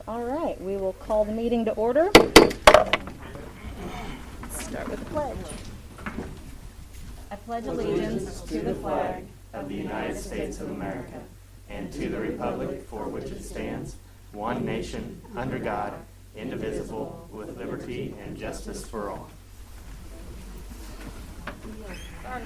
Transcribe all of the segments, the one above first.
All right, we will call the meeting to order. Start with the pledge. I pledge allegiance to the flag of the United States of America and to the republic for which it stands, one nation, under God, indivisible, with liberty and justice for all. Sorry.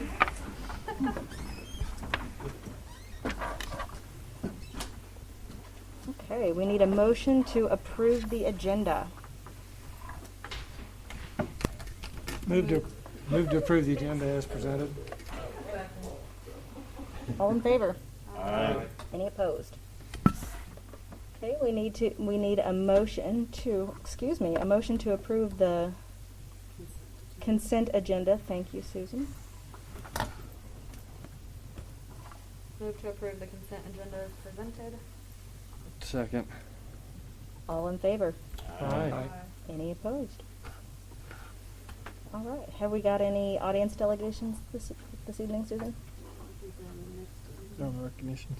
Okay, we need a motion to approve the agenda. Move to approve the agenda as presented. All in favor? Aye. Any opposed? Okay, we need a motion to approve the consent agenda. Thank you, Susan. Move to approve the consent agenda as presented. Second. All in favor? Aye. Any opposed? All right. Have we got any audience delegations this evening, Susan? No recognitions.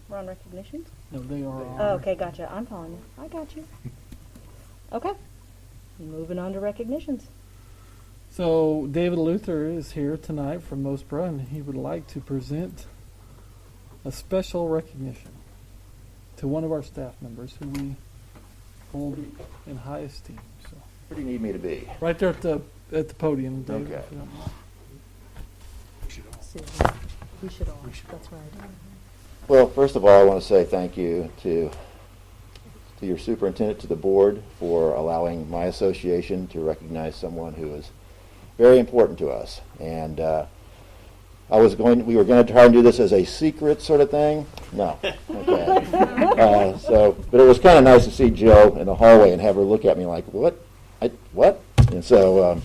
We're on recognitions? No, they are on. Oh, okay, gotcha. I'm following you. I got you. Okay. Moving on to recognitions. So David Luther is here tonight from Mosborough, and he would like to present a special recognition to one of our staff members who we hold in high esteem. So Where do you need me to be? right there at the podium, David. Okay. if you don't mind. Susan, we should all. That's right. Well, first of all, I want to say thank you to your superintendent, to the board, for allowing my association to recognize someone who is very important to us. And we were going to try and do this as a secret sort of thing. No. Okay. But it was kind of nice to see Jill in the hallway and have her look at me like, what? What? And so,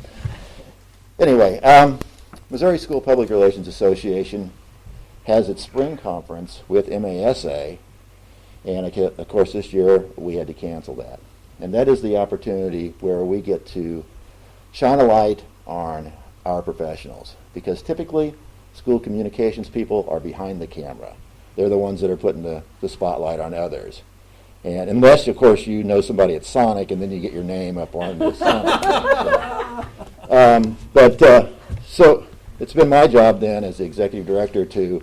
anyway, Missouri School Public Relations Association has its spring conference with MASA, and of course this year we had to cancel that. And that is the opportunity where we get to shine a light on our professionals, because typically school communications people are behind the camera. They're the ones that are putting the spotlight on others. And unless, of course, you know somebody at Sonic and then you get your name up on the Sonic. So it's been my job then as the executive director to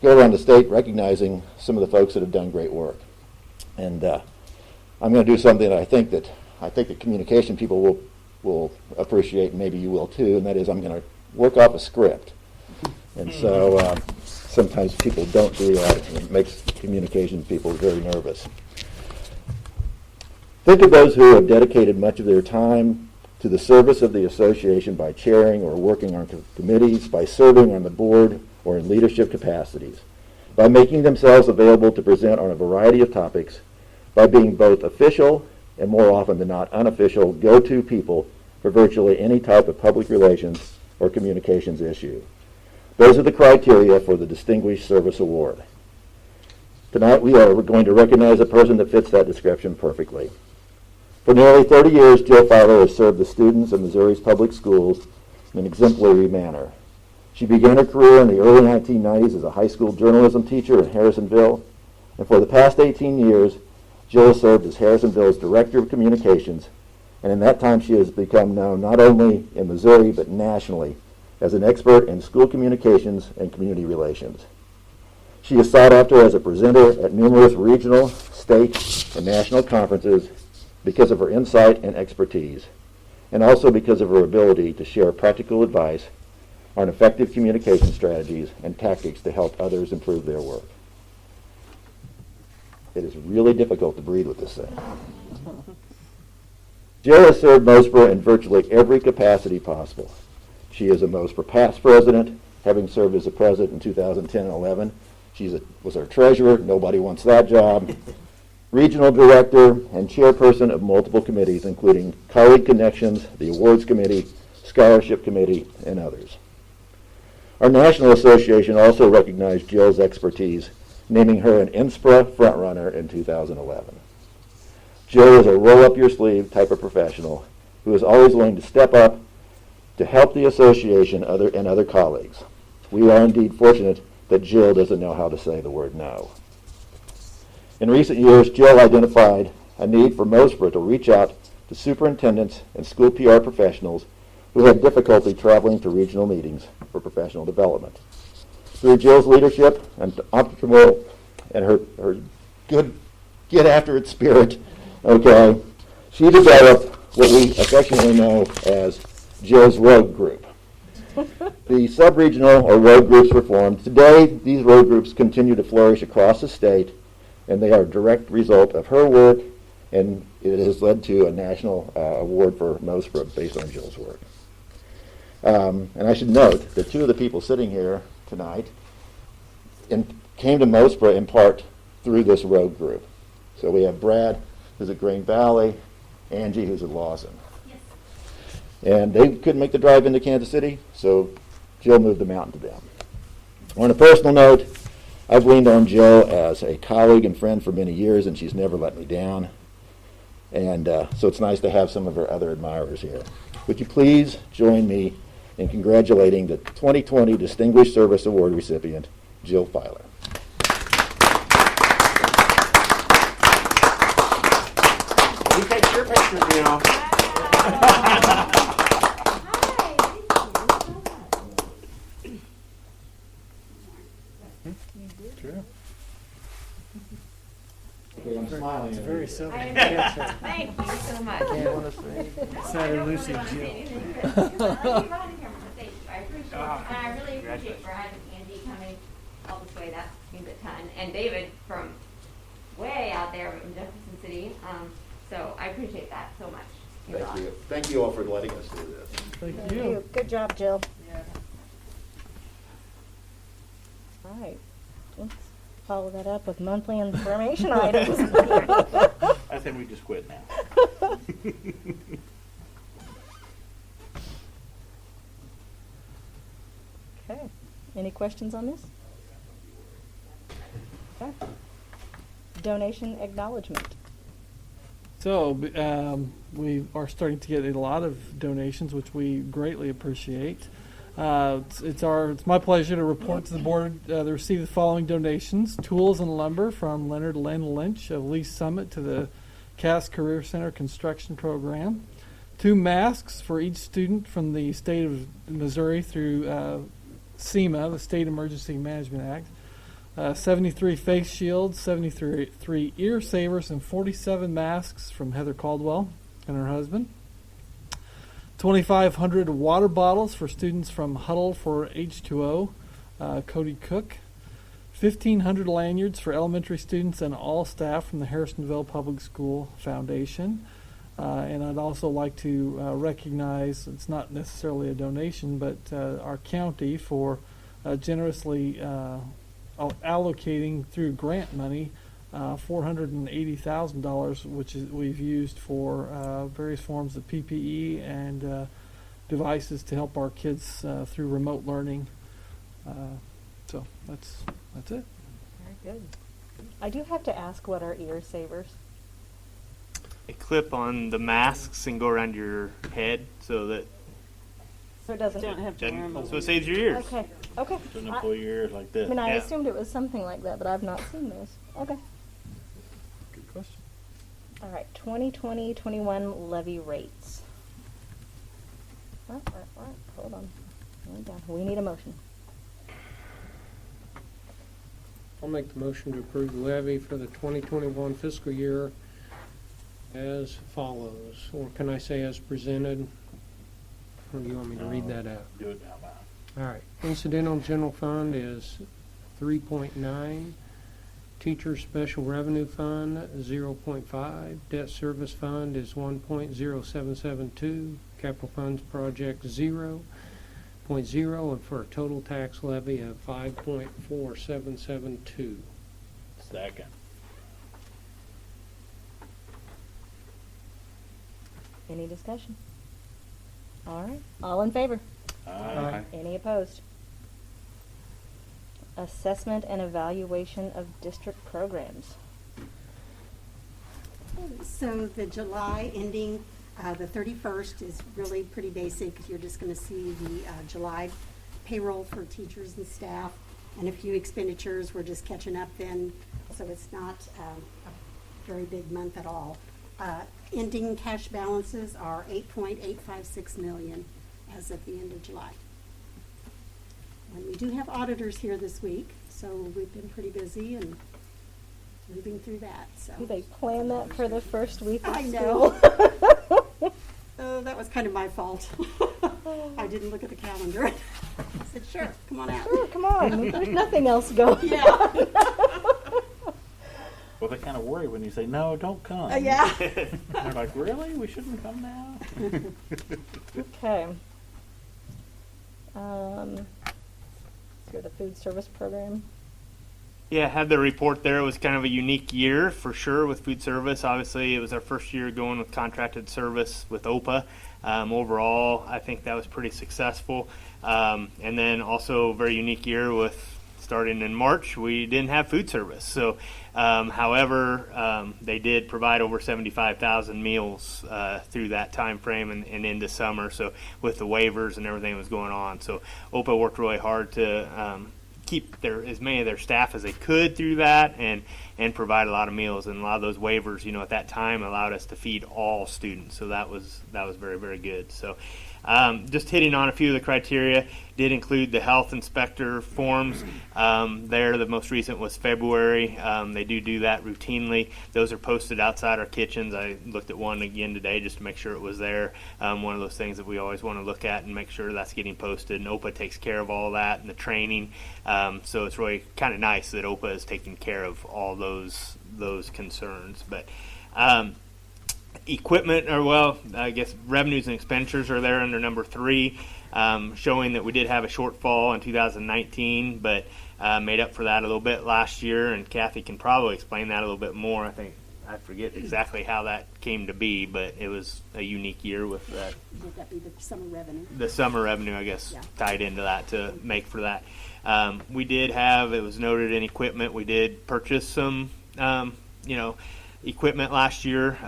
go around the state recognizing some of the folks that have done great work. And I'm going to do something that I think that communication people will appreciate, and maybe you will too, and that is I'm going to work off a script. And so sometimes people don't do that, and it makes communication people very nervous. Think of those who have dedicated much of their time to the service of the association by chairing or working on committees, by serving on the board or in leadership capacities, by making themselves available to present on a variety of topics, by being both official and more often than not unofficial go-to people for virtually any type of public relations or communications issue. Those are the criteria for the Distinguished Service Award. Tonight we are going to recognize a person that fits that description perfectly. For nearly 30 years, Jill Filer has served the students of Missouri's public schools in an exemplary manner. She began her career in the early 1990s as a high school journalism teacher in Harrisonville, and for the past 18 years, Jill has served as Harrisonville's Director of Communications, and in that time she has become known not only in Missouri but nationally as an expert in school communications and community relations. She is sought after as a presenter at numerous regional, state, and national conferences because of her insight and expertise, and also because of her ability to share practical advice on effective communication strategies and tactics to help others improve their work. It is really difficult to breathe with this thing. Jill has served Mosborough in virtually every capacity possible. She is a Mosborough past president, having served as a president in 2010 and 11. She was our treasurer. Nobody wants that job. Regional director and chairperson of multiple committees, including Colleague Connections, the Awards Committee, Scholarship Committee, and others. Our National Association also recognized Jill's expertise, naming her an INSPRA frontrunner in 2011. Jill is a roll-up-your-sleeve type of professional who is always willing to step up to help the association and other colleagues. We are indeed fortunate that Jill doesn't know how to say the word no. In recent years, Jill identified a need for Mosborough to reach out to superintendents and school PR professionals who had difficulty traveling to regional meetings for professional development. Through Jill's leadership and entrepreneurial and her good get-after-it spirit, okay, she developed what we affectionately know as Jill's Road Group. The sub-regional or road groups were formed. Today, these road groups continue to flourish across the state, and they are a direct result of her work, and it has led to a national award for Mosborough based on Jill's work. And I should note that two of the people sitting here tonight came to Mosborough in part through this road group. So we have Brad, who's at Green Valley, Angie, who's at Lawson. Yes. And they couldn't make the drive into Kansas City, so Jill moved the mountain to them. On a personal note, I've leaned on Jill as a colleague and friend for many years, and she's never let me down. And so it's nice to have some of her other admirers here. Would you please join me in congratulating the 2020 Distinguished Service Award recipient, Jill Filer. We take your pictures, you know. Sure. Okay, I'm smiling. It's very simple. Thank you so much. Sarah Lucy Jill. I appreciate it. And I really appreciate Brad and Andy coming all this way. That means a ton. And David from way out there in Jefferson City. So I appreciate that so much. You're Thank awesome. you. Thank you all for letting us do this. Thank you. Good job, Jill. All right. Let's follow that up with monthly information items. I think we just quit now. Okay. Any questions on this? Okay. Donation acknowledgement. So we are starting to get a lot of donations, which we greatly appreciate. It's my pleasure to report to the board they received the following donations: tools and lumber from Leonard Lynn Lynch of Lee Summit to the Cass Career Center construction program. 2 masks for each student from the state of Missouri through SEMA, the State Emergency Management Act. 73 face shields, 73 ear savers, and 47 masks from Heather Caldwell and her husband. 2,500 water bottles for students from Huddle for H2O, Cody Cook. 1,500 lanyards for elementary students and all staff from the Harrisonville Public School Foundation. And I'd also like to recognize, it's not necessarily a donation, but our county for generously allocating through grant money $480,000, which we've used for various forms of PPE and devices to help our kids through remote learning. So that's it. Very good. I do have to ask, what are ear savers? A clip on the masks and go around your head so that So it doesn't. so it saves your ears. Okay. Okay. Shouldn't have pull your ears like I this. mean, I Yeah. assumed it was something like that, but I've not seen those. Okay. Good question. All right. 2020-21 levy rates. Right. Hold on. We need a motion. I'll make the motion to approve the levy for the 2021 fiscal year as follows. Or can I say as presented? Or do you want me to read that out? Do it now, man. All right. Incidental general fund is 3.9. Teacher special revenue fund 0.5. Debt service fund is 1.0772. Capital funds project 0.0, and for a total tax levy of 5.4772. Second. Any discussion? All right. All in favor? Aye. Any opposed? Assessment and evaluation of district programs. So the July ending, the 31st is really pretty basic. You're just going to see the July payroll for teachers and staff and a few expenditures. We're just catching up then so it's not a very big month at all. Ending cash balances are $8.856 million as of the end of July. And we do have auditors here this week, so we've been pretty busy and moving through that. So Do they plan that for the first week of I school? know. Oh, that was kind of my fault. I didn't look at the calendar. I said, "Sure, come on out." Sure, come on. There's nothing else going. Yeah. Well, they kind of worry when you say, no, don't come. Yeah. They're like, really? We shouldn't come now? Okay. Let's go to the food service program. Yeah, had the report there. It was kind of a unique year for sure with food service. Obviously, it was our first year going with contracted service with OPA. Overall, I think that was pretty successful. And then also a very unique year with starting in March, we didn't have food service. So, however, they did provide over 75,000 meals through that time frame and into summer. So with the waivers and everything that was going on. So OPA worked really hard to keep as many of their staff as they could through that and provide a lot of meals, and a lot of those waivers, at that time allowed us to feed all students. So that was very, very good. So just hitting on a few of the criteria, did include the health inspector forms. The most recent was February. They do that routinely. Those are posted outside our kitchens. I looked at one again today just to make sure it was there. One of those things that we always want to look at and make sure that's getting posted. And OPA takes care of all that and the training. So it's really kind of nice that OPA is taking care of all those concerns. But equipment, I guess revenues and expenditures are there under number 3, showing that we did have a shortfall in 2019, but made up for that a little bit last year, and Kathy can probably explain that a little bit more. I forget exactly how that came to be, but it was a unique year with that. Would that be the summer revenue? The summer revenue, I guess, Yeah. tied into that to make for that. We did have, it was noted in equipment, we did purchase some, equipment last year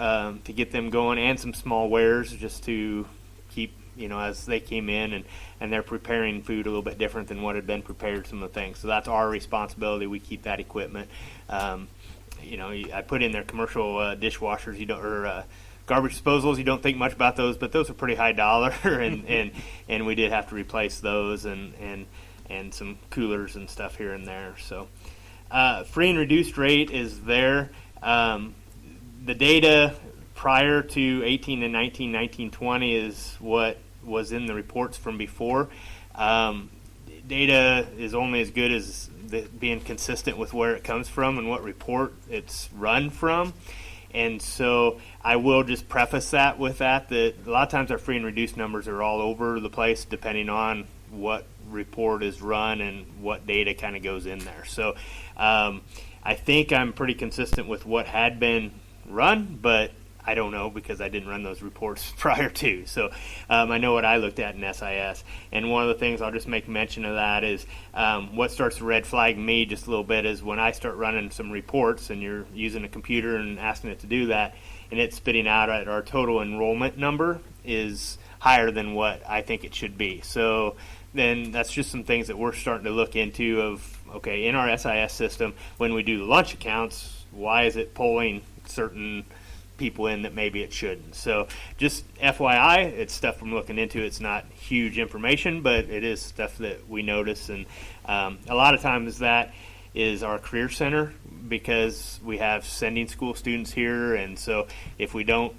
to get them going, and some small wares just to keep, as they came in and they're preparing food a little bit different than what had been prepared, some of the things. So that's our responsibility. We keep that equipment. I put in there commercial dishwashers, garbage disposals. You don't think much about those, but those are pretty high dollar, and we did have to replace those and some coolers and stuff here and there. So free and reduced rate is there. The data prior to 18 and 19, 1920 is what was in the reports from before. Data is only as good as being consistent with where it comes from and what report it's run from. And so I will just preface that with that a lot of times our free and reduced numbers are all over the place depending on what report is run and what data kind of goes in there. So I think I'm pretty consistent with what had been run, but I don't know because I didn't run those reports prior to. So I know what I looked at in SIS. And one of the things I'll just make mention of that is what starts to red flag me just a little bit is when I start running some reports and you're using a computer and asking it to do that, and it's spitting out at our total enrollment number is higher than what I think it should be. So then that's just some things that we're starting to look into of, okay, in our SIS system, when we do the lunch accounts, why is it pulling certain people in that maybe it shouldn't? So just FYI, it's stuff I'm looking into. It's not huge information, but it is stuff that we notice. And a lot of times that is our career center because we have sending school students here. And so if we don't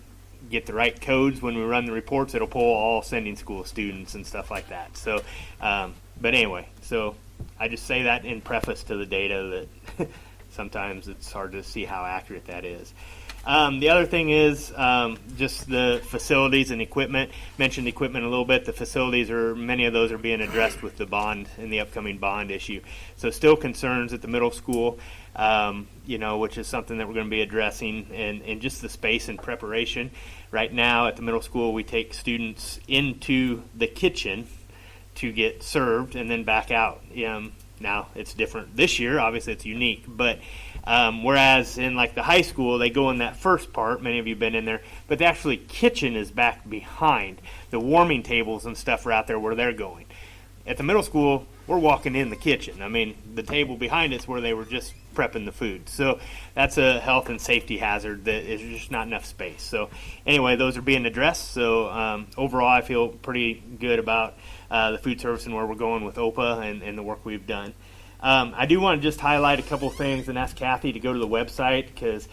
get the right codes when we run the reports, it'll pull all sending school students and stuff like that. So, but anyway, so I just say that in preface to the data that sometimes it's hard to see how accurate that is. The other thing is just the facilities and equipment. Mentioned equipment a little bit. The facilities many of those are being addressed with the bond in the upcoming bond issue. So still concerns at the middle school, which is something that we're going to be addressing, and just the space and preparation. Right now at the middle school, we take students into the kitchen to get served and then back out. Now it's different this year. Obviously, it's unique, but whereas in like the high school, they go in that first part. Many of you have been in there, but the actually kitchen is back behind. The warming tables and stuff are out there where they're going. At the middle school, we're walking in the kitchen. I mean, the table behind us where they were just prepping the food. So that's a health and safety hazard that is just not enough space. So anyway, those are being addressed. So overall, I feel pretty good about the food service and where we're going with OPA and the work we've done. I do want to just highlight a couple things and ask Kathy to go to the website because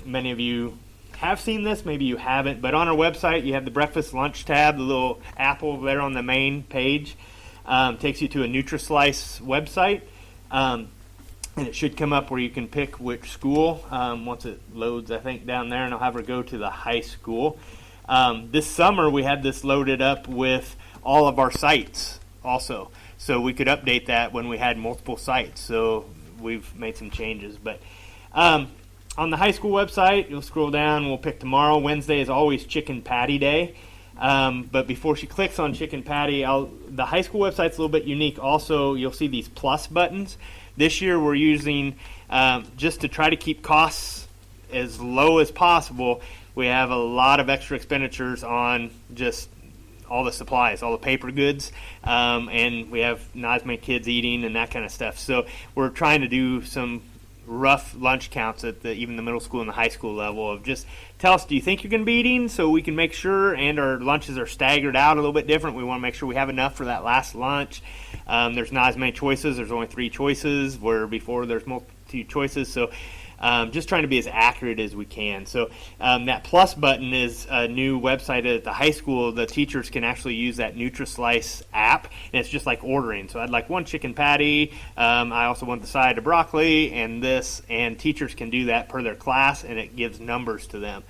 many of you have seen this, maybe you haven't, but on our website you have the breakfast lunch tab, the little apple there on the main page. Takes you to a NutriSlice website, and it should come up where you can pick which school once it loads, I think, down there, and I'll have her go to the high school. This summer we had this loaded up with all of our sites also, so we could update that when we had multiple sites. So we've made some changes, but on the high school website, you'll scroll down, we'll pick tomorrow. Wednesday is always Chicken Patty Day. But before she clicks on Chicken Patty, the high school website's a little bit unique. Also, you'll see these plus buttons. This year we're using, just to try to keep costs as low as possible, we have a lot of extra expenditures on just all the supplies, all the paper goods, and we have not as many kids eating and that kind of stuff. So we're trying to do some rough lunch counts at even the middle school and the high school level of just tell us, do you think you're going to be eating, so we can make sure, and our lunches are staggered out a little bit different. We want to make sure we have enough for that last lunch. There's not as many choices. There's only 3 choices where before there's multiple choices. So just trying to be as accurate as we can. So that plus button is a new website at the high school. The teachers can actually use that NutriSlice app, and it's just like ordering. So I'd like 1 chicken patty. I also want the side of broccoli and this, and teachers can do that per their class, and it gives numbers to them.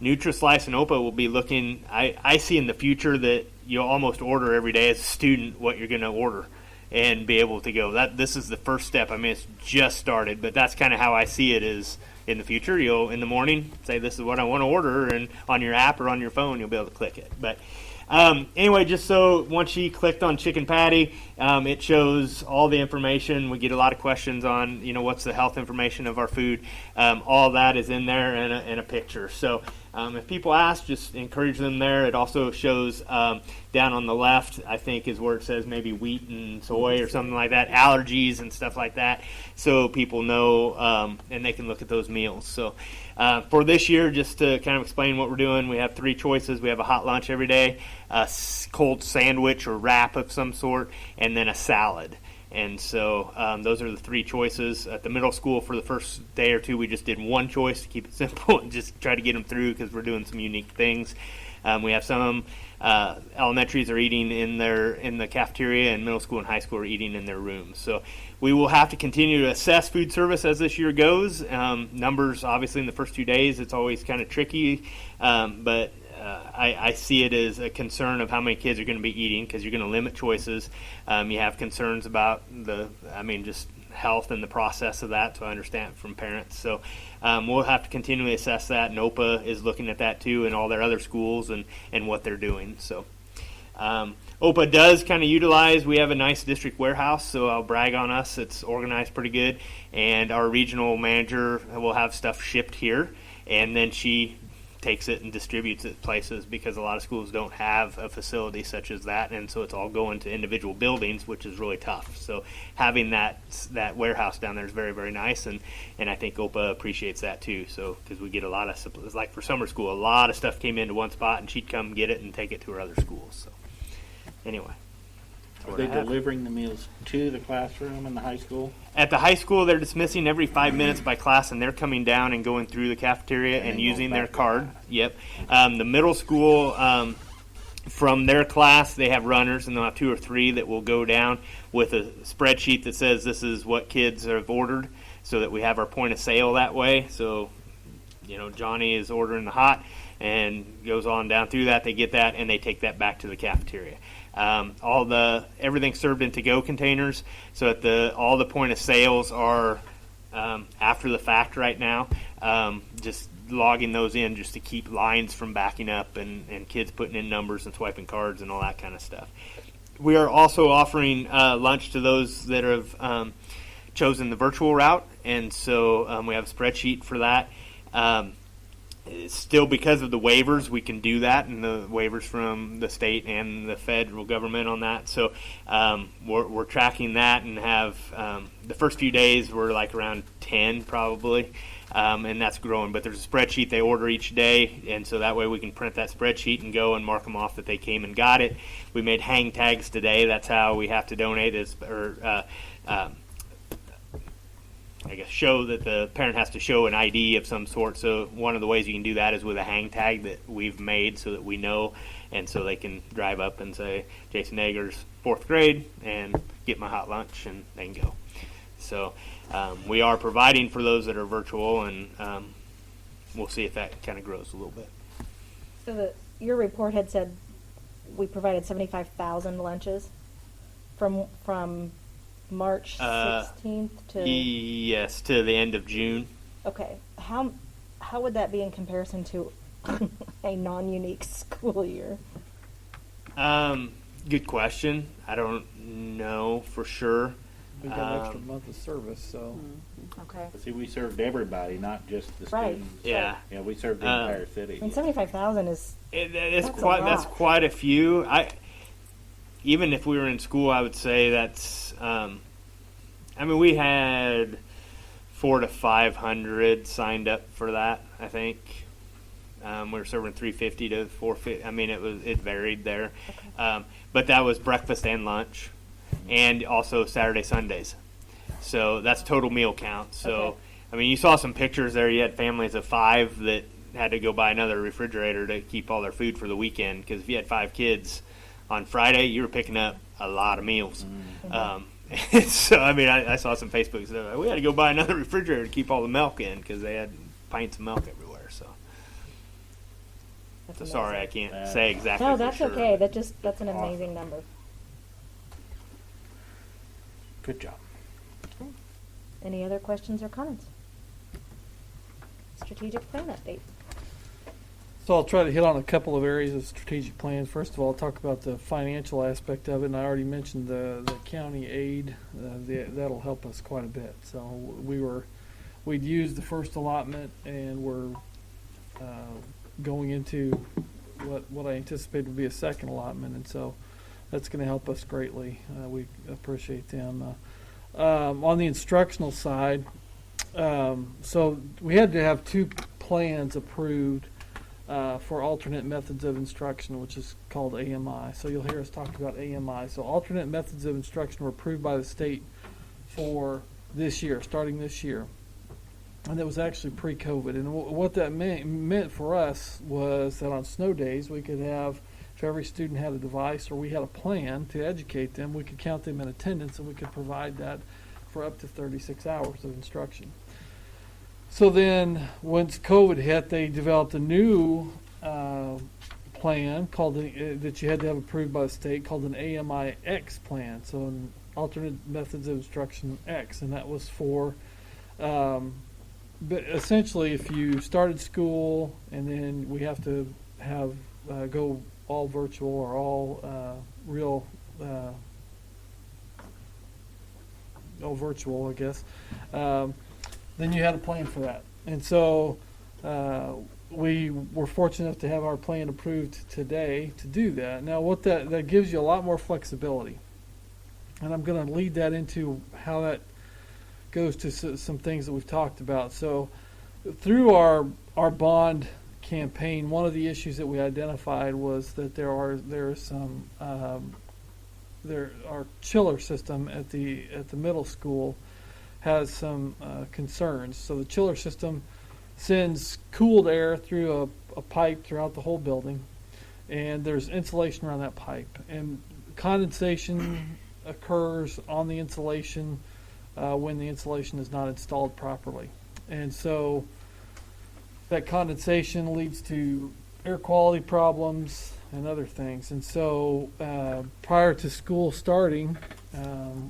NutriSlice and OPA will be looking, I see in the future that you'll almost order every day as a student what you're going to order and be able to go. This is the first step. I mean, it's just started, but that's kind of how I see it is in the future. You'll, in the morning, say this is what I want to order, and on your app or on your phone, you'll be able to click it. But anyway, just so once she clicked on Chicken Patty, it shows all the information. We get a lot of questions on, what's the health information of our food. All that is in there and a picture. So if people ask, just encourage them there. It also shows down on the left, I think, is where it says maybe wheat and soy or something like that, allergies and stuff like that, so people know and they can look at those meals. So for this year, just to kind of explain what we're doing, we have 3 choices. We have a hot lunch every day, a cold sandwich or wrap of some sort, and then a salad. And so those are the 3 choices. At the middle school, for the first day or 2, we just did 1 choice to keep it simple and just try to get them through because we're doing some unique things. We have some elementaries are eating in the cafeteria, and middle school and high school are eating in their rooms. So we will have to continue to assess food service as this year goes. Numbers, obviously, in the first 2 days, it's always kind of tricky, but I see it as a concern of how many kids are going to be eating because you're going to limit choices. You have concerns about just health and the process of that, so I understand from parents. So we'll have to continually assess that, and OPA is looking at that too, and all their other schools and what they're doing. So OPA does kind of utilize, we have a nice district warehouse, so I'll brag on us. It's organized pretty good, and our regional manager will have stuff shipped here, and then she takes it and distributes it places because a lot of schools don't have a facility such as that, and so it's all going to individual buildings, which is really tough. So having that warehouse down there is very, very nice, and I think OPA appreciates that too. So because we get a lot of supplies, like for summer school, a lot of stuff came into one spot, and she'd come get it and take it to her other schools. So anyway. Are they delivering the meals to the classroom in the high school? At the high school, they're dismissing every 5 minutes by class, and they're coming down and going through the cafeteria and using their card. Yep. The middle school, from their class, they have runners, and they'll have 2 or 3 that will go down with a spreadsheet that says this is what kids have ordered, so that we have our point of sale that way. So, Johnny is ordering the hot and goes on down through that. They get that, and they take that back to the cafeteria. Everything's served in to-go containers, so all the point of sales are after the fact right now. Just logging those in just to keep lines from backing up and kids putting in numbers and swiping cards and all that kind of stuff. We are also offering lunch to those that have chosen the virtual route, and so we have a spreadsheet for that. it's still, because of the waivers, we can do that, and the waivers from the state and the federal government on that. So we're tracking that, and have the first few days we're like around 10 probably, and that's growing. But there's a spreadsheet they order each day, and so that way we can print that spreadsheet and go and mark them off that they came and got it. We made hang tags today. That's how we have to donate, I guess, show that the parent has to show an ID of some sort. So one of the ways you can do that is with a hang tag that we've made so that we know, and so they can drive up and say, Jason Eggers, 4th grade, and get my hot lunch, and they can go. So we are providing for those that are virtual, and we'll see if that kind of grows a little bit. So your report had said we provided 75,000 lunches from March 16th to... Yes, to the end of June. Okay. How would that be in comparison to a non-unique school year? Good question. I don't know for sure. We got an extra month of service, so. Okay. But see, we served everybody, not just the Right. students. Yeah. Yeah, we served the entire city. I mean, 75,000 is... That's That's a that's lot. quite a few. Even if we were in school, I would say that's. I mean, we had 400 to 500 signed up for that. I think we were serving 350 to 450. I mean, it varied there, but that was breakfast and lunch, and also Saturday, Sundays. So that's total meal count. So Okay. I mean, you saw some pictures there. You had families of 5 that had to go buy another refrigerator to keep all their food for the weekend, because if you had 5 kids on Friday, you were picking up a lot of meals. So I mean, I saw some Facebooks that we had to go buy another refrigerator to keep all the milk in, because they had pints of milk everywhere. So That's sorry, I amazing. can't say exactly. No, for that's sure. okay. That's an amazing number. Good job. Any other questions or comments? Strategic plan update. So I'll try to hit on a couple of areas of strategic plans. First of all, I'll talk about the financial aspect of it, and I already mentioned the county aid. That'll help us quite a bit. So we'd used the first allotment, and we're going into what I anticipate would be a second allotment, and so that's going to help us greatly. We appreciate them. On the instructional side, so we had to have 2 plans approved for alternate methods of instruction, which is called AMI. So you'll hear us talk about AMI. So alternate methods of instruction were approved by the state for this year, starting this year. And that was actually pre-COVID. And what that meant for us was that on snow days, we could have, if every student had a device or we had a plan to educate them, we could count them in attendance, and we could provide that for up to 36 hours of instruction. So then, once COVID hit, they developed a new plan called that you had to have approved by the state, called an AMI X plan. So an alternate methods of instruction X, and that was for, but essentially, if you started school and then we have to have go all virtual or all real, all virtual, I guess. Then you had a plan for that. And so we were fortunate enough to have our plan approved today to do that. Now, what that gives you a lot more flexibility. And I'm going to lead that into how that goes to some things that we've talked about. So through our bond campaign, one of the issues that we identified was that our chiller system at the middle school has some concerns. So the chiller system sends cooled air through a pipe throughout the whole building, and there's insulation around that pipe. And condensation occurs on the insulation when the insulation is not installed properly. And so that condensation leads to air quality problems and other things. And so prior to school starting,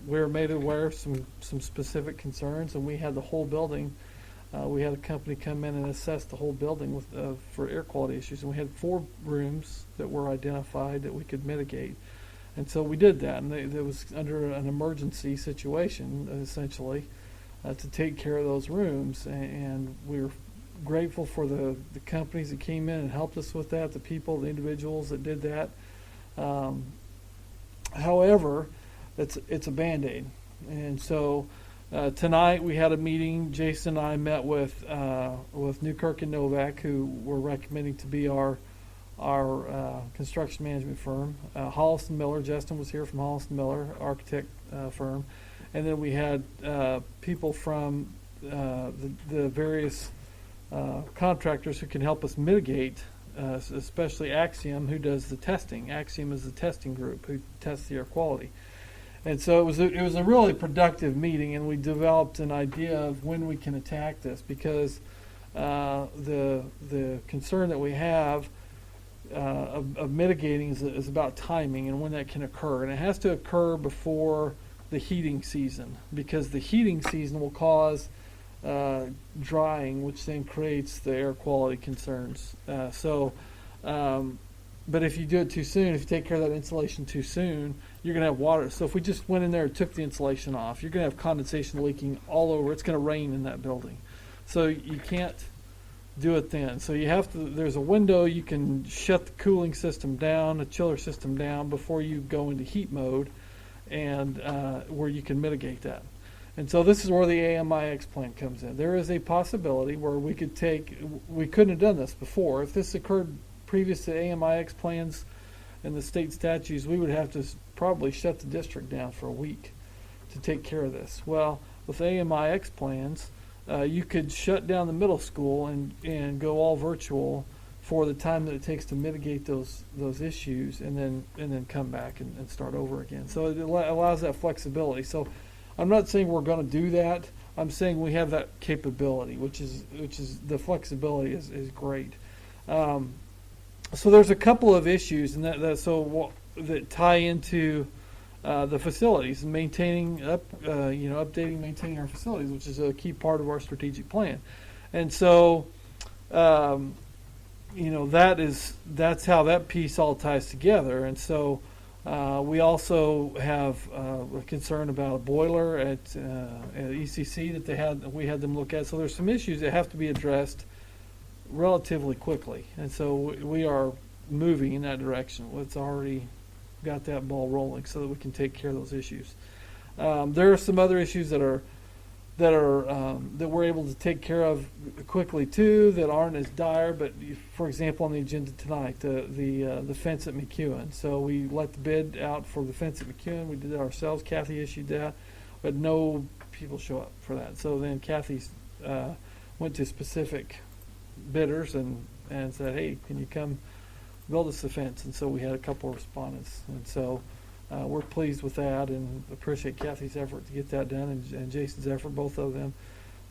we were made aware of some specific concerns, and we had the whole building. We had a company come in and assess the whole building for air quality issues, and we had 4 rooms that were identified that we could mitigate. And so we did that, and it was under an emergency situation, essentially, to take care of those rooms. And we were grateful for the companies that came in and helped us with that, the people, the individuals that did that. However, it's a Band-Aid. And so tonight we had a meeting. Jason and I met with Newkirk and Novak, who we're recommending to be our construction management firm. Hollis and Miller, Justin was here from Hollis and Miller, architect firm. And then we had people from the various contractors who can help us mitigate, especially Axiom, who does the testing. Axiom is the testing group who tests the air quality. And so it was a really productive meeting, and we developed an idea of when we can attack this, because the concern that we have of mitigating is about timing and when that can occur. And it has to occur before the heating season, because the heating season will cause drying, which then creates the air quality concerns. But if you do it too soon, if you take care of that insulation too soon, you're going to have water. So if we just went in there and took the insulation off, you're going to have condensation leaking all over. It's going to rain in that building. So you can't do it then. So you have to, there's a window you can shut the cooling system down, the chiller system down before you go into heat mode, and where you can mitigate that. And so this is where the AMIX plan comes in. There is a possibility where we couldn't have done this before. If this occurred previous to AMIX plans and the state statutes, we would have to probably shut the district down for a week to take care of this. Well, with AMIX plans, you could shut down the middle school and go all virtual for the time that it takes to mitigate those issues, and then come back and start over again. So it allows that flexibility. So I'm not saying we're going to do that. I'm saying we have that capability, which is the flexibility is great. So there's a couple of issues, and that tie into the facilities and updating, maintaining our facilities, which is a key part of our strategic plan. And so, that's how that piece all ties together. And so we also have a concern about a boiler at ECC that we had them look at. So there's some issues that have to be addressed relatively quickly, and so we are moving in that direction. It's already got that ball rolling so that we can take care of those issues. There are some other issues that we're able to take care of quickly too, that aren't as dire. But for example, on the agenda tonight, the fence at McEwen. So we let the bid out for the fence at McEwen. We did it ourselves. Kathy issued that, but no people show up for that. So then Kathy went to specific bidders and said, "Hey, can you come build us the fence?" And so we had a couple of respondents, and so we're pleased with that and appreciate Kathy's effort to get that done, and Jason's effort, both of them.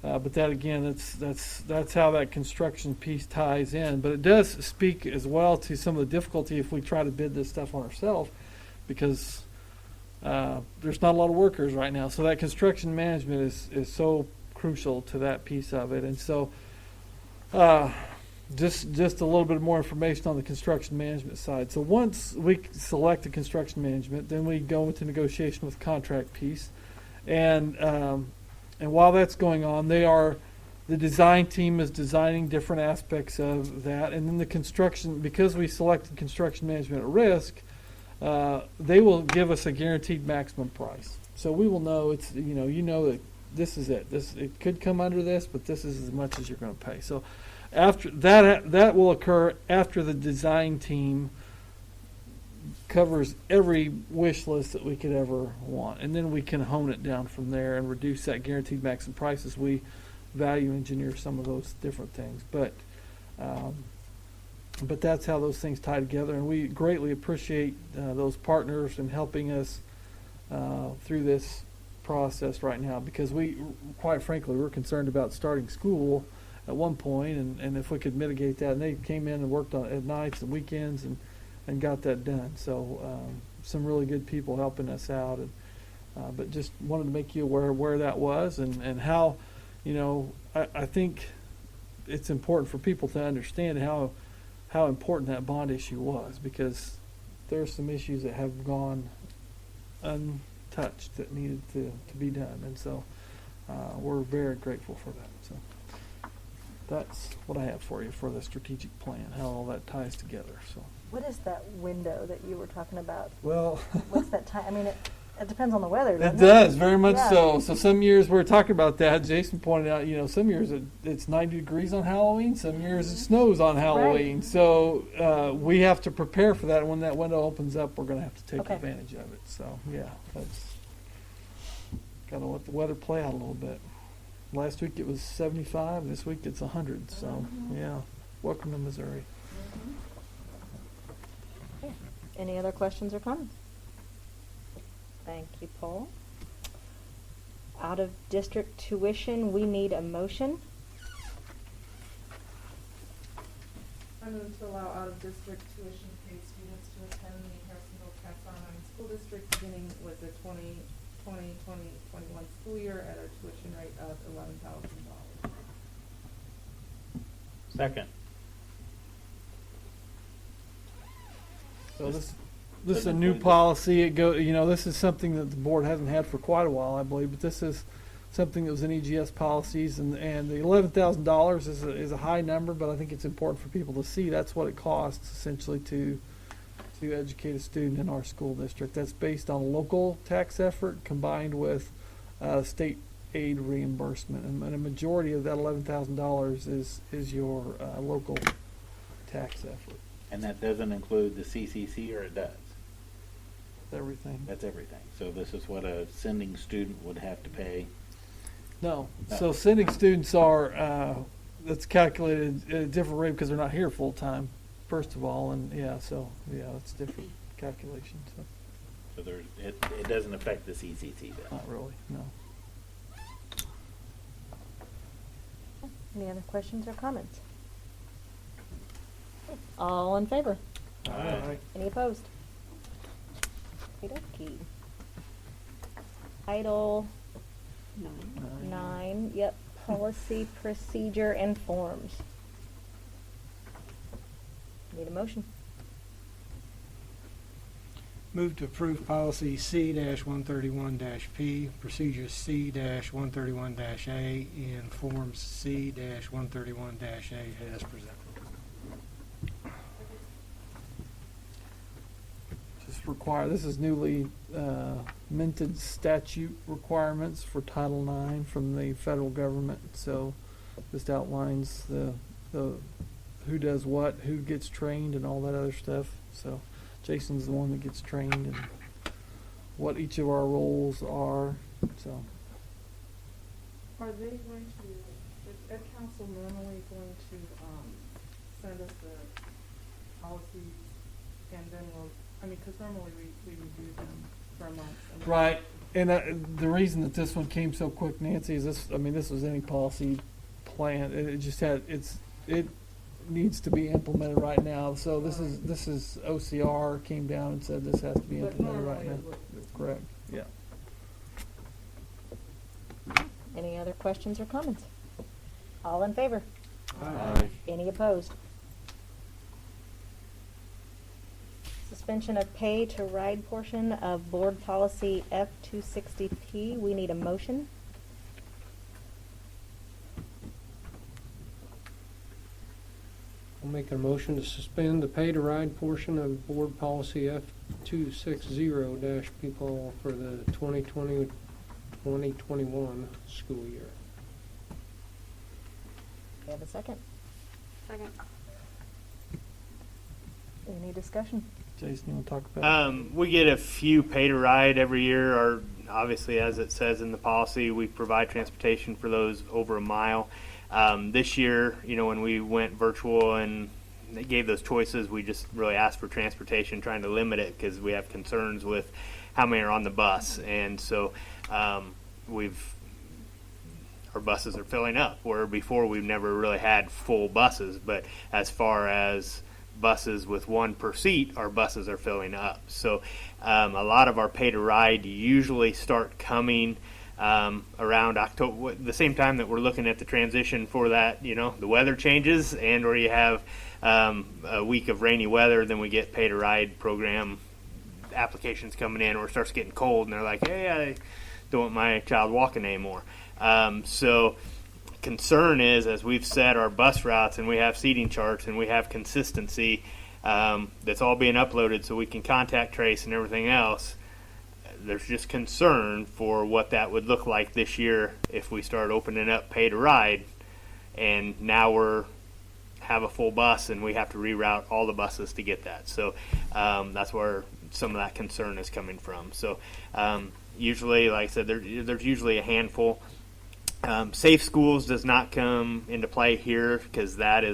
But that again, that's how that construction piece ties in. But it does speak as well to some of the difficulty if we try to bid this stuff on ourselves, because there's not a lot of workers right now. So that construction management is so crucial to that piece of it, and so. Just a little bit more information on the construction management side. So once we select the construction management, then we go into negotiation with the contract piece, and while that's going on, the design team is designing different aspects of that, and then the construction, because we selected construction management at risk, they will give us a guaranteed maximum price. So we will know that this is it. It could come under this, but this is as much as you're going to pay. So after that will occur after the design team covers every wish list that we could ever want, and then we can hone it down from there and reduce that guaranteed maximum price as we value engineer some of those different things. But that's how those things tie together, and we greatly appreciate those partners in helping us through this process right now, because quite frankly, we're concerned about starting school at one point, and if we could mitigate that. And they came in and worked on at nights and weekends and got that done. So some really good people helping us out, but just wanted to make you aware of where that was and how, I think it's important for people to understand how important that bond issue was, because there are some issues that have gone untouched that needed to be done, and so we're very grateful for that. So that's what I have for you for the strategic plan, how all that ties together. So, What is that window that you were talking about? well, What's that time? I mean, it depends on the weather, it doesn't does very much Yeah. so. So some years we're talking about that. Jason pointed out, some years it's 90 degrees on Halloween. Some years it snows on Halloween. So we have to prepare for that. And when that window opens up, we're going to have to take Okay. advantage of it. So yeah, that's got to let the weather play out a little bit. Last week it was 75. This week it's 100. So yeah, welcome to Missouri. Any other questions or comments? Thank you, Paul. Out of district tuition, we need a motion. I move to allow out-of-district tuition paid students to attend the Harrisonville Castle School District beginning with the 2020-2021 school year at a tuition rate of $11,000. Second. So this is a new policy. This is something that the board hasn't had for quite a while, I believe. But this is something that was in EGS policies, and the $11,000 is a high number, but I think it's important for people to see that's what it costs essentially to educate a student in our school district. That's based on local tax effort combined with state aid reimbursement, and a majority of that $11,000 is your local tax effort. And that doesn't include the CCC, or it does? Everything. That's everything. So this is what a sending student would have to pay. No. No. So sending students are that's calculated at a different rate because they're not here full time, first of all, and it's different calculation. So It doesn't affect the CCC then. not really, no. Any other questions or comments? All in favor? Aye. Any opposed? Okey-dokey. Title 9, yep, policy, procedure, and forms. Need a motion. Move to approve policy C-131-P, procedures C-131-A, and forms C-131-A as presented. This is newly minted statute requirements for Title IX from the federal government. So just outlines the who does what, who gets trained, and all that other stuff. So Jason's the one that gets trained and what each of our roles are. So Are they going to, is Ed Council normally going to send us the policies, and then because normally we review them for a month. right, and the reason that this one came so quick, Nancy, is this was any policy plan. It just it needs to be implemented right now. So this is OCR came down and said this has to be But implemented right normally now. it would. Correct. Yeah. Any other questions or comments? All in favor? Aye. Any opposed? Suspension of pay to ride portion of board policy F-260P. We need a motion. I'll make a motion to suspend the pay to ride portion of board policy F-260-P for the 2020-2021 school year. We have a second. Second. Any discussion? Jason, you want to talk about it? We get a few pay to ride every year, or obviously, as it says in the policy, we provide transportation for those over a mile. This year, when we went virtual and they gave those choices, we just really asked for transportation, trying to limit it because we have concerns with how many are on the bus. And so our buses are filling up, where before we've never really had full buses. But as far as buses with one per seat, our buses are filling up. So a lot of our pay to ride usually start coming around October, the same time that we're looking at the transition for that, the weather changes, and or you have a week of rainy weather, then we get pay to ride program applications coming in, or it starts getting cold and they're like, hey, I don't want my child walking anymore. So concern is, as we've set our bus routes and we have seating charts and we have consistency, that's all being uploaded so we can contact trace and everything else. There's just concern for what that would look like this year if we start opening up pay to ride, and now we're have a full bus and we have to reroute all the buses to get that. So that's where some of that concern is coming from. So usually, like I said, there's usually a handful. Safe Schools does not come into play here because that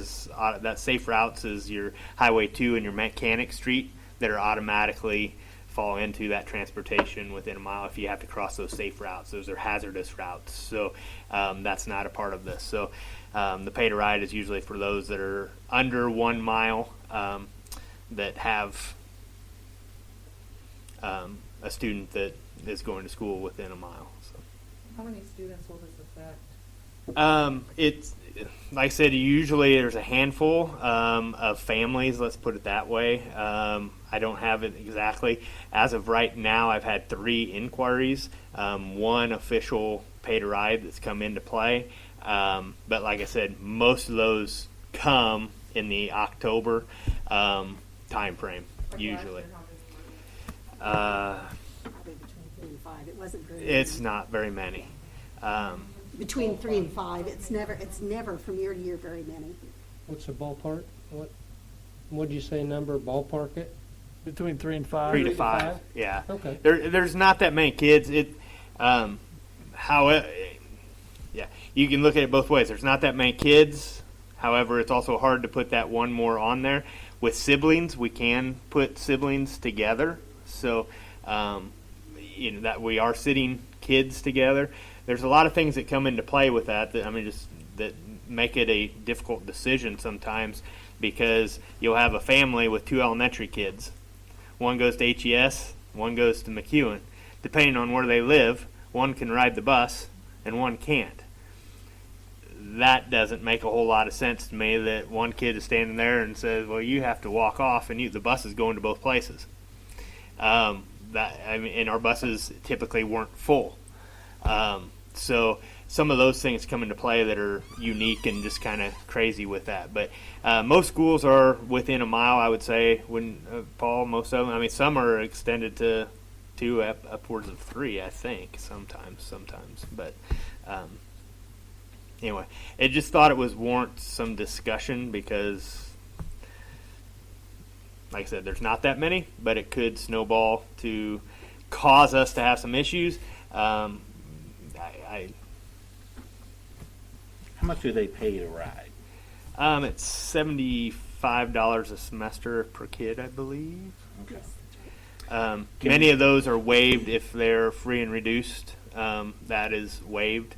Safe Routes is your Highway 2 and your Mechanic Street that are automatically fall into that transportation within a mile if you have to cross those safe routes. Those are hazardous routes. So that's not a part of this. So the pay to ride is usually for those that are under 1 mile that have a student that is going to school within a mile. So. How many students will this affect? It's like I said, usually there's a handful of families, let's put it that way. I don't have it exactly. As of right now, I've had 3 inquiries, 1 official pay to ride that's come into play. But like I said, most of those come in the October time frame, usually. Probably between 3 and 5. It wasn't very It's many. not very many. Between 3 and 5, it's never from year to year very many. What's the ballpark? What'd you say number, ballpark it? Between 3 and 5. 3 to 5, yeah. Okay. There's not that many kids. However, yeah, you can look at it both ways. There's not that many kids. However, it's also hard to put that one more on there. With siblings, we can put siblings together. So, that we are sitting kids together. There's a lot of things that come into play with that. That make it a difficult decision sometimes, because you'll have a family with 2 elementary kids. One goes to HES, one goes to McEwen. Depending on where they live, one can ride the bus and one can't. That doesn't make a whole lot of sense to me, that one kid is standing there and says, well, you have to walk off, and the bus is going to both places. And our buses typically weren't full. So some of those things come into play that are unique and just kind of crazy with that. But most schools are within a mile, I would say. Paul, most of them. Some are extended to 2, upwards of 3, I think. Sometimes. But anyway, I just thought it was warrant some discussion because, like I said, there's not that many, but it could snowball to cause us to have some issues. How much do they pay to ride? It's $75 a semester per kid, I believe. Okay. Many of those are waived if they're free and reduced. That is waived.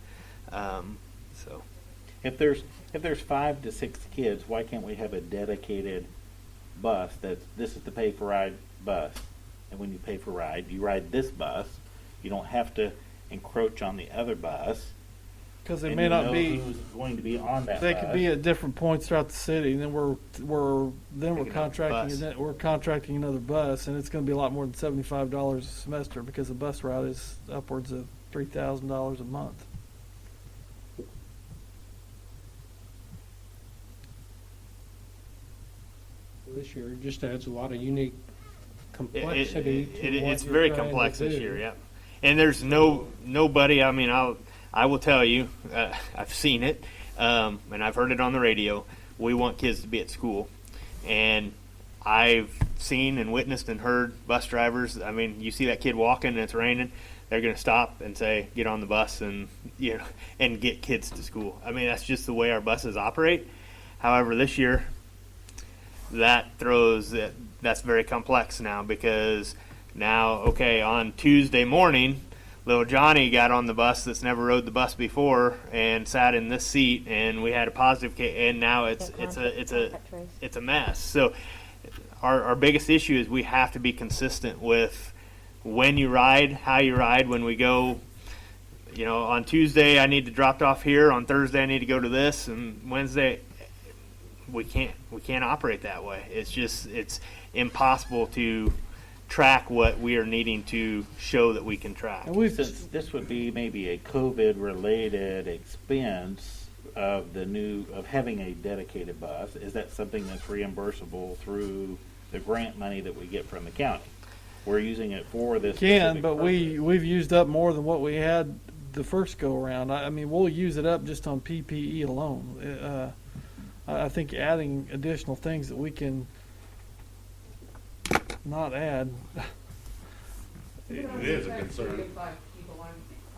So, If there's 5 to 6 kids, why can't we have a dedicated bus this is the pay for ride bus? And when you pay for ride, you ride this bus. You don't have to encroach on the other bus. Because they and may you not know be. who's going to be on that They bus. could be at different points throughout the city, and then we're Picking up contracting bus. we're contracting another bus, and it's going to be a lot more than $75 a semester because the bus route is upwards of $3,000 a month. This year, it just adds a lot of unique It- complexity to what it's you're very trying to complex this do. year, yeah. And there's nobody. I will tell you, I've seen it, and I've heard it on the radio. We want kids to be at school, and I've seen and witnessed and heard bus drivers. You see that kid walking and it's raining, they're going to stop and say, "Get on the bus," and and get kids to school. That's just the way our buses operate. However, this year, that's very complex now, because now, okay, on Tuesday morning, little Johnny got on the bus that's never rode the bus before and sat in this seat, and we had a positive case, and now it's a mess. So our biggest issue is we have to be consistent with when you ride, how you ride. When we go, on Tuesday I need to drop off here, on Thursday I need to go to this, and Wednesday we can't operate that way. It's impossible to track what we are needing to show that we can track. And Since this would be maybe a COVID-related expense, of having a dedicated bus, is that something that's reimbursable through the grant money that we get from the county? We're using it for this. Can, specific but purpose. we've used up more than what we had the first go around. I mean, we'll use it up just on PPE alone. I think adding additional things that we can not add. It is a concern.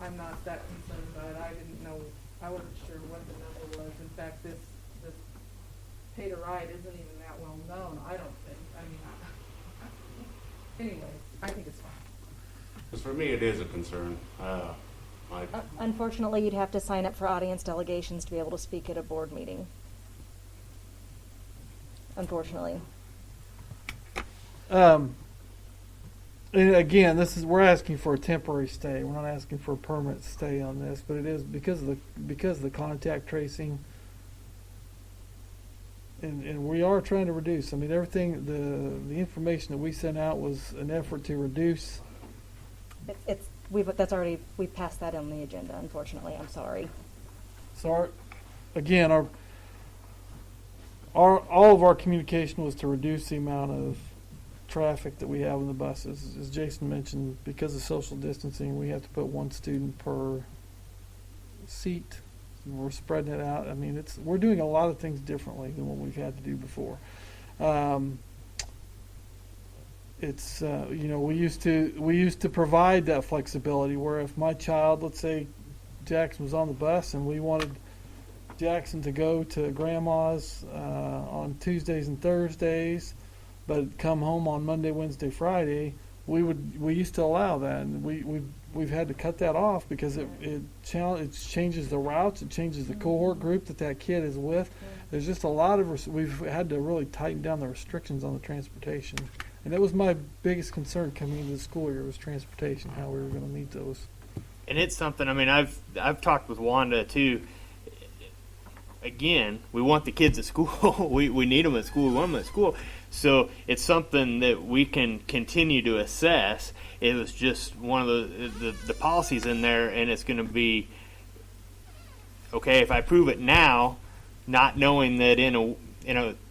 I'm not that concerned about it. I didn't know, I wasn't sure what the number was. In fact, this pay to ride isn't even that well known, I don't think. I mean, anyway, I think it's fine. Because for me, it is a concern. Unfortunately, you'd have to sign up for audience delegations to be able to speak at a board meeting. Unfortunately. And again, we're asking for a temporary stay. We're not asking for a permanent stay on this, but it is because of the contact tracing, and we are trying to reduce. I mean, everything the information that we sent out was an effort to reduce. We've passed that on the agenda. Unfortunately, I'm sorry. So again, all of our communication was to reduce the amount of traffic that we have in the buses. As Jason mentioned, because of social distancing, we have to put one student per seat. We're spreading it out. I mean, we're doing a lot of things differently than what we've had to do before. We used to provide that flexibility where if my child, let's say Jackson was on the bus and we wanted Jackson to go to grandma's on Tuesdays and Thursdays, but come home on Monday, Wednesday, Friday, we used to allow that, and we've had to cut that off because it changes the routes, it changes the cohort group that kid is with. There's just a lot of we've had to really tighten down the restrictions on the transportation, and that was my biggest concern coming into the school year was transportation, how we were going to meet those. And it's something. I mean, I've talked with Wanda too. Again, we want the kids at school. we need them at school. We want them at school. So it's something that we can continue to assess. It was just one of the policies in there, and it's going to be okay if I prove it now, not knowing that in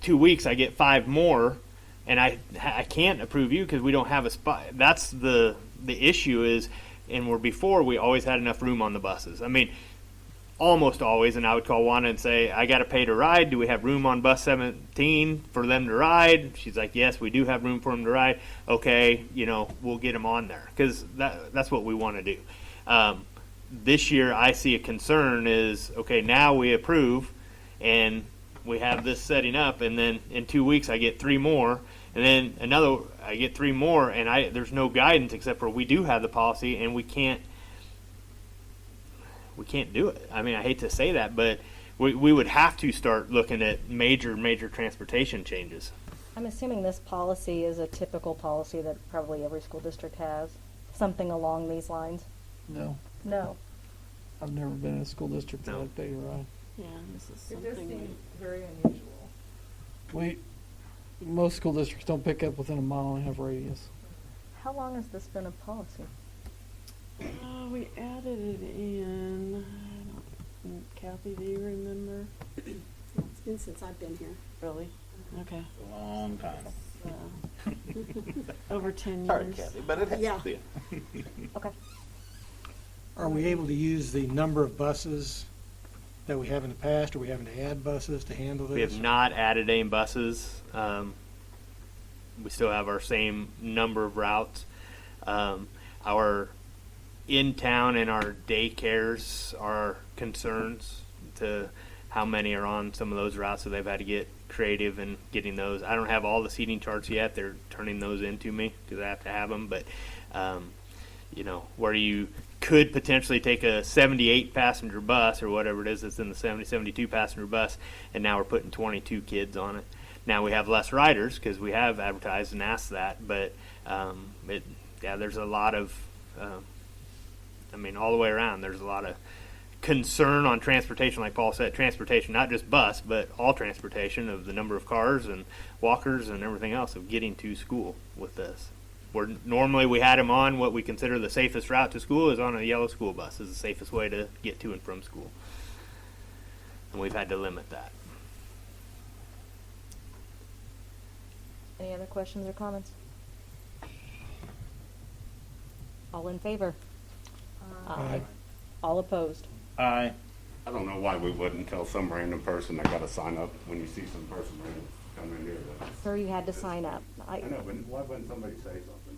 2 weeks I get 5 more, and I can't approve you because we don't have a spot. That's the issue is, and before we always had enough room on the buses. I mean, almost always, and I would call Wanda and say, I got to pay to ride. Do we have room on bus 17 for them to ride? She's like, yes, we do have room for them to ride. Okay, we'll get them on there because that's what we want to do. This year, I see a concern is, okay, now we approve, and we have this setting up, and then in 2 weeks, I get 3 more, and then I get 3 more, and there's no guidance except for we do have the policy, and we can't do it. I mean, I hate to say that, but we would have to start looking at major transportation changes. I'm assuming this policy is a typical policy that probably every school district has, something along these lines. No, No. I've never been in a school district that No. had pay to ride. Yeah, this is It does something. seem very unusual. Most school districts don't pick up within a 1.5 mile radius. How long has this been a policy? We added it in. Kathy, do you remember? It's been since I've been here. Really? Okay. A long time. Over 10 Sorry, years. Kathy, but it has Yeah. been. Okay. Are we able to use the number of buses that we have in the past, or are we having to add buses to handle this? We have not added any buses. We still have our same number of routes. Our in-town and our daycares are concerns to how many are on some of those routes, so they've had to get creative in getting those. I don't have all the seating charts yet. They're turning those into me because I have to have them. But, where you could potentially take a 78 passenger bus or whatever it is that's in the 72 passenger bus, and now we're putting 22 kids on it. Now we have less riders because we have advertised and asked that, but there's a lot of, all the way around, there's a lot of concern on transportation, like Paul said, transportation, not just bus, but all transportation of the number of cars and walkers and everything else of getting to school with this. Where normally we had them on what we consider the safest route to school is on a yellow school bus is the safest way to get to and from school. and we've had to limit that. Any other questions or comments? All in favor? Aye. All opposed? Aye. I don't know why we wouldn't tell some random person they gotta sign up when you see some person random come in here. Sir, you had to sign up. I know, but why wouldn't somebody say something?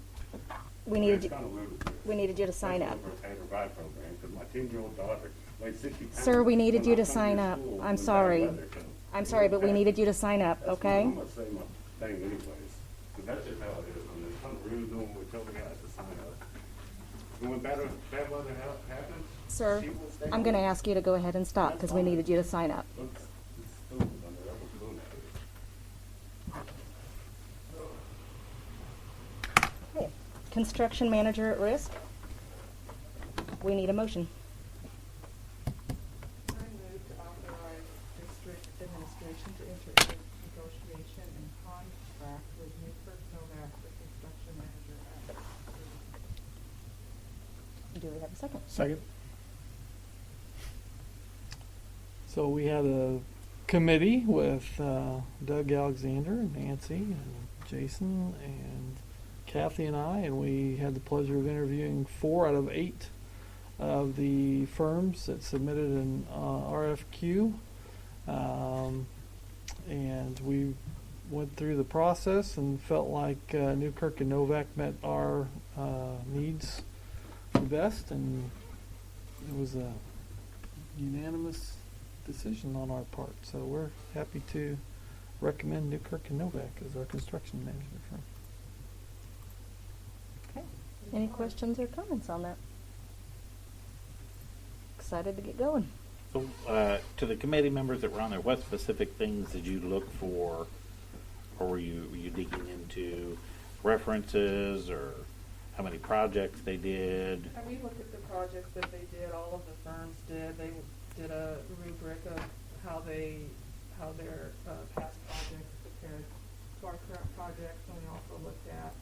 We needed It's you, kinda ludicrous. we needed you to sign up. For a pay or ride program, 'cause my 10-year-old daughter weighs 60 pounds. Sir, we needed When you I to come sign to up. school I'm when bad sorry. weather comes. I'm sorry, but we Okay. needed you to sign up, That's okay? fine. I'm gonna say my thing anyways, 'cause that's just how it is. I mean, it's kind of rude doing what we tell the guys to sign up. And when bad weather happens, Sir, people stay I'm gonna home. ask you to go ahead and stop, because we needed you to sign up. It's stupid. I mean, that was lunatic. Okay. Construction manager at risk. We need a motion. I move to authorize district administration to enter into negotiation and contract with Newkirk Novak for construction manager at Do we have a second? Second. So we had a committee with Doug Alexander and Nancy and Jason and Kathy and I, and we had the pleasure of interviewing 4 out of 8 of the firms that submitted an RFQ. And we went through the process and felt like Newkirk and Novak met our needs the best, and it was a unanimous decision on our part. So we're happy to recommend Newkirk and Novak as our construction management firm. Okay. Any questions or comments on that? Excited to get going. So, to the committee members that were on there, what specific things did you look for, or were you digging into references, or how many projects they did? And we looked at the projects that they did, all of the firms did. They did a rubric of how their past projects compared to our current projects, and we also looked at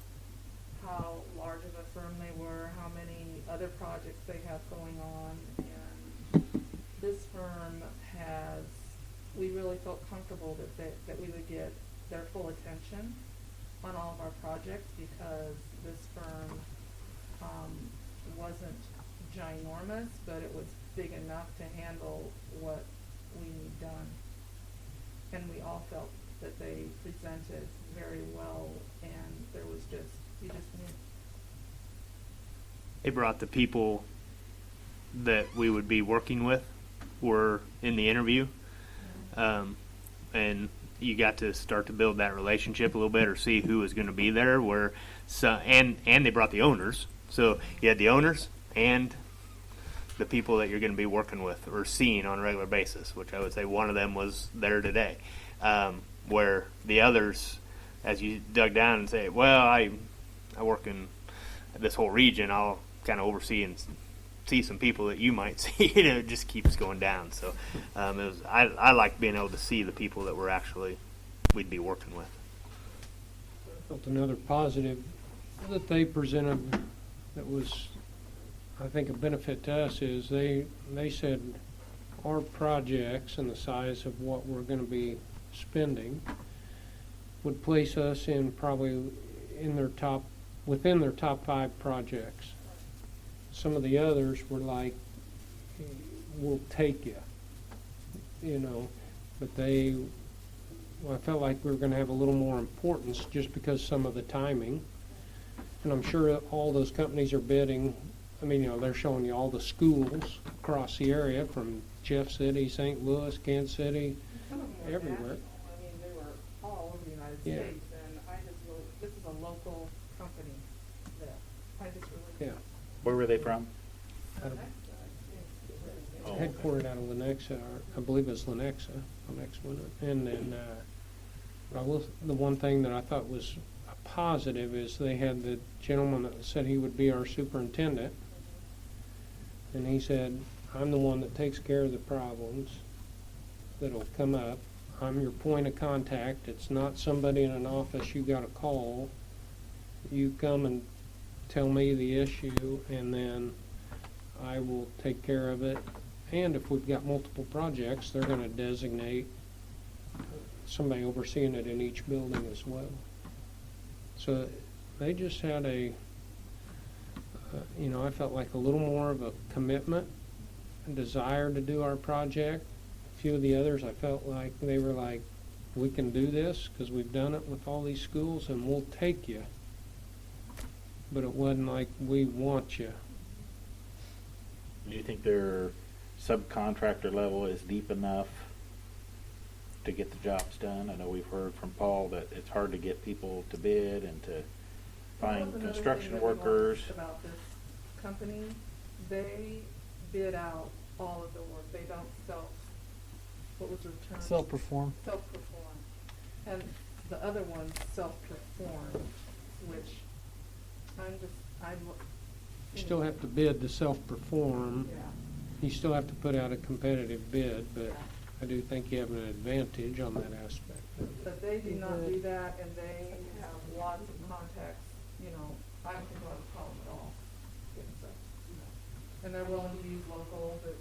how large of a firm they were, how many other projects they have going on, and this firm we really felt comfortable that we would get their full attention on all of our projects, because this firm wasn't ginormous, but it was big enough to handle what we need done. And we all felt that they presented very well, and there was you just knew. They brought the people that we would be working with were in the interview, and you got to start to build that relationship a little bit, or see who was going to be there. And they brought the owners, so you had the owners and the people that you're going to be working with or seeing on a regular basis, which I would say one of them was there today. Where the others, as you dug down and say, well, I work in this whole region, I'll kind of oversee and see some people that you might see. It just keeps going down. So I like being able to see the people that we'd be working with. Felt another positive that they presented that was, I think, a benefit to us is they said our projects and the size of what we're going to be spending would place us in probably within their top 5 projects. Some of the others were like, we'll take you, but I felt like we were going to have a little more importance just because some of the timing. And I'm sure all those companies are bidding. I mean, they're showing you all the schools across the area from Jeff City, St. Louis, Kansas City, Some of them were everywhere. national. I mean, they were all over the United Yeah. States, and this is a local company that I just really. Yeah. Where were they from? Oh, okay. Headquartered out of Lenexa, or I believe it's Lenexa. And then the one thing that I thought was a positive is they had the gentleman that said he would be our superintendent. And he said, I'm the one that takes care of the problems that'll come up. I'm your point of contact. It's not somebody in an office you got to call. You come and tell me the issue, and then I will take care of it and if we've got multiple projects, they're gonna designate somebody overseeing it in each building as well. So they just had I felt like a little more of a commitment, a desire to do our project. A few of the others, I felt like they were like, we can do this because we've done it with all these schools and we'll take you. But it wasn't like, we want you. Do you think their subcontractor level is deep enough to get the jobs done? I know we've heard from Paul that it's hard to get people to bid and to That find was another construction thing that we liked workers. about this company, they bid out all of the work. They don't what was the term? Self-perform. Self-perform. And the other ones self-perform, which You still have to bid to self-perform. Yeah. You still have to put out a competitive bid, but I do think you have an advantage on that aspect. But they do not do that, and they have lots of contacts, I don't think we'll have a problem at all getting stuff. And they're willing to use local, but,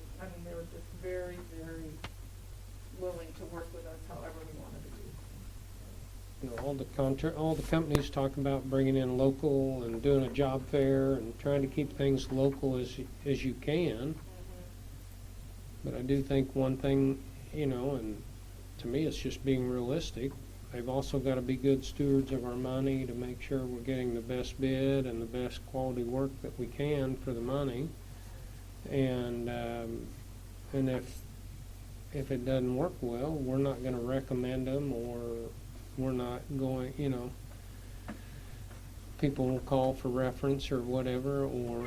they were just very, very willing to work with us however we wanted to do. All the companies talk about bringing in local and doing a job fair and trying to keep things local as you can. But I do think one thing, and to me, it's just being realistic. They've also got to be good stewards of our money to make sure we're getting the best bid and the best quality work that we can for the money. And if it doesn't work well, we're not going to recommend them, or we're not going, people will call for reference or whatever, or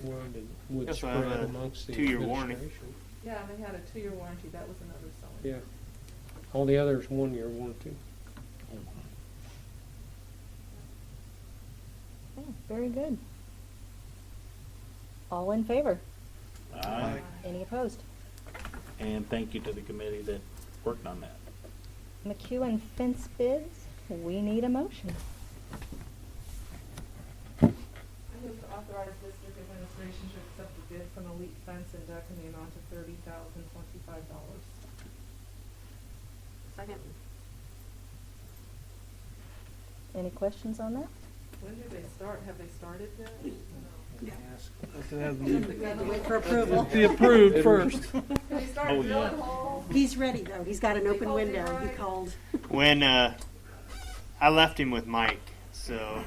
would Yes, I spread have a amongst the 2-year warranty. administration. Yeah, and they had a 2-year warranty. That was another selling. Yeah. All the others 1-year warranty. Okay, very good. All in favor? Aye. Any opposed? And thank you to the committee that worked on that. McEwen fence bids, we need a motion. I move to authorize district administration to accept the bid from Elite Fence and Deck in the amount of $30,025. Second. Any questions on that? When did they start? Have they started yet? It has to be Had to wait for approval. be approved first. Can they start Oh, drilling yeah. holes? He's ready, though. He's got an open called you, window. He right? called. When I left him with Mike, so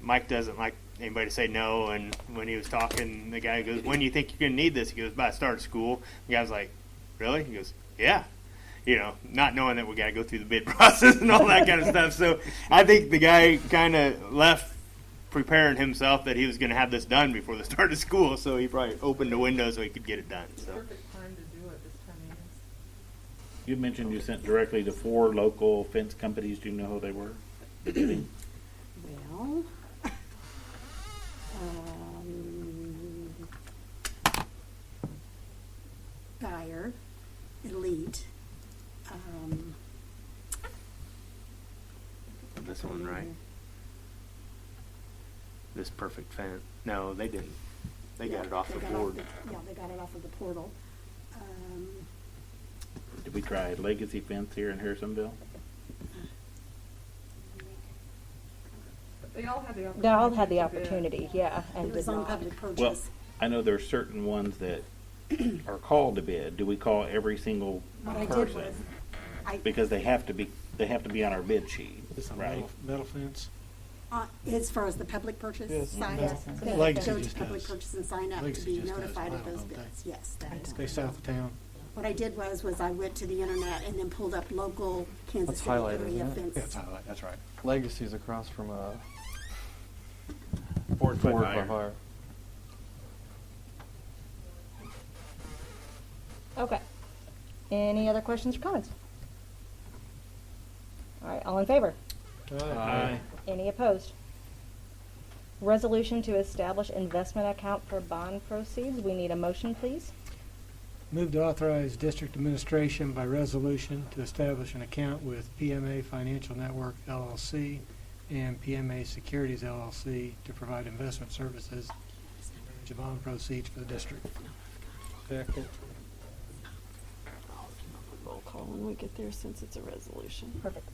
Mike doesn't like anybody to say no. And when he was talking, the guy goes, "When do you think you're gonna need this?" He goes, "By the start of school." The guy's like, "Really?" He goes, "Yeah." Not knowing that we got to go through the bid process and all that kind of stuff. So I think the guy kind of left preparing himself that he was going to have this done before the start of school. So he probably opened the window so he could get it done. So. Perfect time to do it this time of year. You mentioned you sent directly to 4 local fence companies. Do you know who they were? Well, Geyer, Elite, This one, right? This perfect fence. No, they didn't. They got it off the board. They got it off of the portal. Did we try Legacy Fence here in Harrisonville? They all had the opportunity. They all had the to bid. opportunity, yeah, and It was did on not. public purchase. Well, I know there are certain ones that are called to bid. Do we call every single What I did person? was, Because they have to be on our bid sheet, It's a right? metal fence. as far as the public purchase Yes. side, Yes. they Legacy go to just public does. purchase and sign up to Legacy be just does notified of mine, those don't they? bids. Yes, that is. They south of town. What I did was I went to the internet and then pulled up local Kansas That's City highlighted, area isn't it? fence. Yeah, it's highlight, that's right. Legacy's across from Ford by Ford Fire. by Fire. Okay. Any other questions or comments? All right, all in favor? Aye. Any opposed? Resolution to establish investment account for bond proceeds. We need a motion, please. Move to authorize district administration by resolution to establish an account with PMA Financial Network LLC and PMA Securities LLC to provide investment services and manage bond proceeds for the district. Second. Roll call when we get there since it's a resolution. Perfect.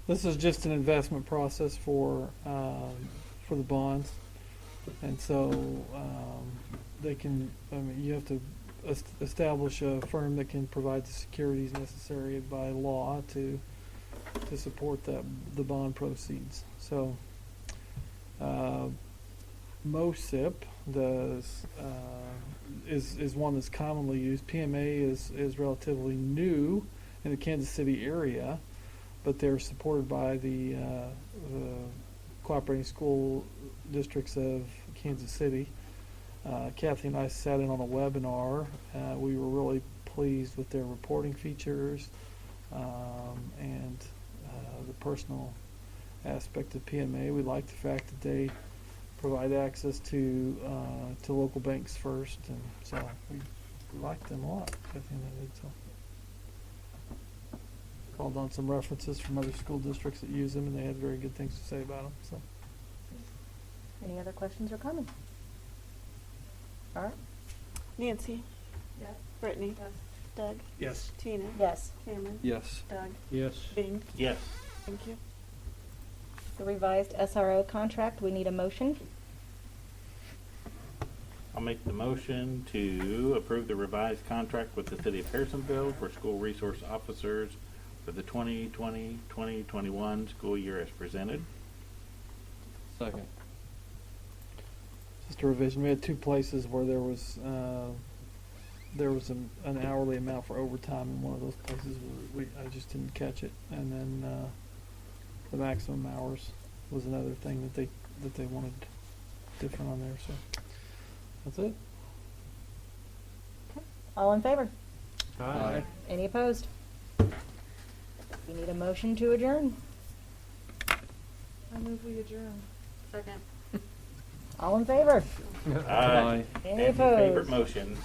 This is just an investment process for the bonds, and so they can. I mean, you have to establish a firm that can provide the securities necessary by law to support the bond proceeds. So MOSIP does is one that's commonly used. PMA is relatively new in the Kansas City area, but they're supported by the cooperating school districts of Kansas City. Kathy and I sat in on a webinar. We were really pleased with their reporting features and the personal aspect of PMA. We like the fact that they provide access to local banks first, and so we liked them a lot. Kathy and I did so. Called on some references from other school districts that use them, and they had very good things to say about them. So, Any other questions or comments? All right. Nancy, Yes. Brittany, Yes. Doug, Yes. Tina, Yes. Cameron, yes. Doug, Yes. Bing. Yes. Thank you. The revised SRO contract, we need a motion. I'll make the motion to approve the revised contract with the City of Harrisonville for school resource officers for the 2020-2021 school year as presented. Second. Just a revision. We had two places where there was an hourly amount for overtime, and one of those places I just didn't catch it. And then the maximum hours was another thing that they wanted different on there. So that's it. All in favor? Aye. Any opposed? We need a motion to adjourn. I move we adjourn. Second. All in favor? Aye. Any And your favorite opposed? motion.